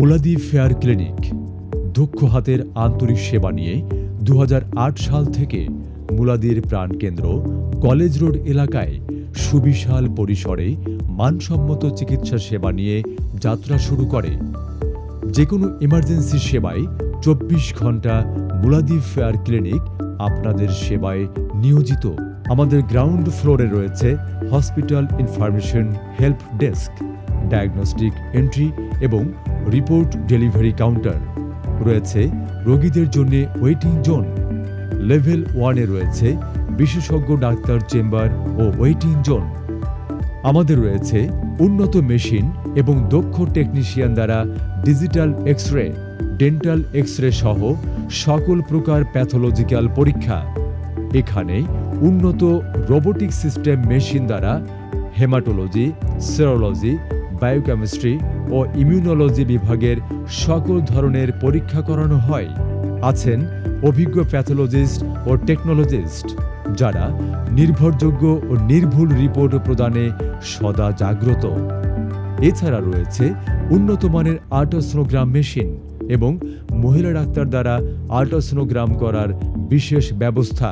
মুলাদি fair clinic দক্ষ হাতের আন্তরিক সেবা নিয়ে 2008 সাল থেকে মুলাদির প্রাণকেন্দ্র কলেজ রোড এলাকায় সুবিশাল পরিসরে মানসম্মত চিকিৎসা সেবা নিয়ে যাত্রা শুরু করে। যে কোনো ইমার্জেন্সি সেবায় 24 ঘন্টা মুলাদি ফেয়ার ক্লিনিক আপনাদের সেবায় নিয়োজিত। আমাদের গ্রাউন্ড ফ্লোরে রয়েছে hospital information help desk, diagnostic entry এবং রিপোর্ট ডেলিভারি কাউন্টার। রয়েছে রোগীদের জন্য ওয়েটিং জোন। লেভেল 1-এ রয়েছে বিশেষজ্ঞ ডাক্তার চেম্বার ও ওয়েটিং জোন। আমাদের রয়েছে উন্নত মেশিন এবং দক্ষ টেকনিশিয়ান দ্বারা ডিজিটাল এক্স-রে, ডেন্টাল এক্স-রে সহ সকল প্রকার প্যাথোলজিক্যাল পরীক্ষা। এখানে উন্নত রোবোটিক সিস্টেম মেশিন দ্বারা হেমাটোলজি, সেরোলজি, বায়োকেমিস্ট্রি ও ইমিউনোলজি বিভাগের সকল ধরনের পরীক্ষা করানো হয়। আছেন অভিজ্ঞ প্যাথোলজিস্ট ও টেকনোলজিস্ট যারা নির্ভরযোগ্য ও নির্ভুল রিপোর্ট প্রদানে সদা জাগ্রত। এছাড়া রয়েছে উন্নত মানের আল্ট্রাসোনোগ্রাম মেশিন এবং মহিলা ডাক্তার দ্বারা আল্ট্রাসোনোগ্রাম করার বিশেষ ব্যবস্থা।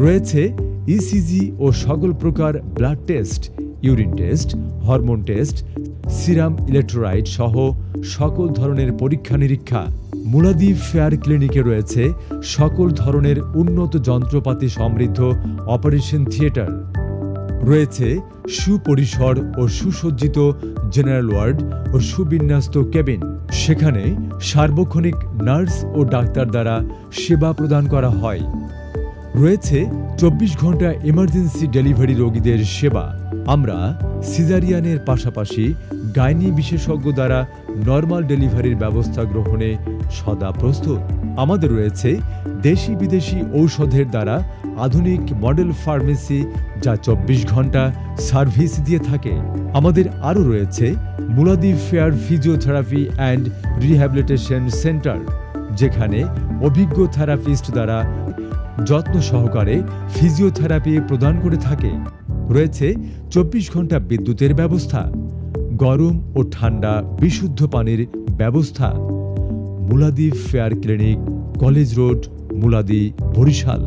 রয়েছে ইসিজি ও সকল প্রকার blood test, urine test, hormone test, serum electrolyte সহ সকল ধরনের পরীক্ষা নিরীক্ষা। মুলাদি ফেয়ার ক্লিনিকে রয়েছে সকল ধরনের উন্নত যন্ত্রপাতি সমৃদ্ধ অপারেশন থিয়েটার। রয়েছে সুপরিসর ও সুসজ্জিত জেনারেল ওয়ার্ড ও সুবিন্যস্ত কেবিন। সেখানে সার্বক্ষণিক নার্স ও ডাক্তার দ্বারা সেবা প্রদান করা হয়। রয়েছে 24 ঘন্টা ইমার্জেন্সি ডেলিভারি রোগীদের সেবা। আমরা সিজারিয়ানের পাশাপাশি গাইনি বিশেষজ্ঞ দ্বারা নরমাল ডেলিভারির ব্যবস্থা গ্রহণে সদা প্রস্তুত। আমাদের রয়েছে দেশি বিদেশি ঔষধের দ্বারা আধুনিক মডেল ফার্মেসি যা 24 ঘন্টা সার্ভিস দিয়ে থাকে। আমাদের আরও রয়েছে মুলাদি fair physiotherapy and rehabilitation centre, যেখানে অভিজ্ঞ থেরাপিস্ট দ্বারা যত্ন সহকারে ফিজিওথেরাপি প্রদান করে থাকে। রয়েছে 24 ঘন্টা বিদ্যুতের ব্যবস্থা, গরম ও ঠান্ডা বিশুদ্ধ পানির ব্যবস্থা। Muladi fair clinic, college road, Muladi, Barishal.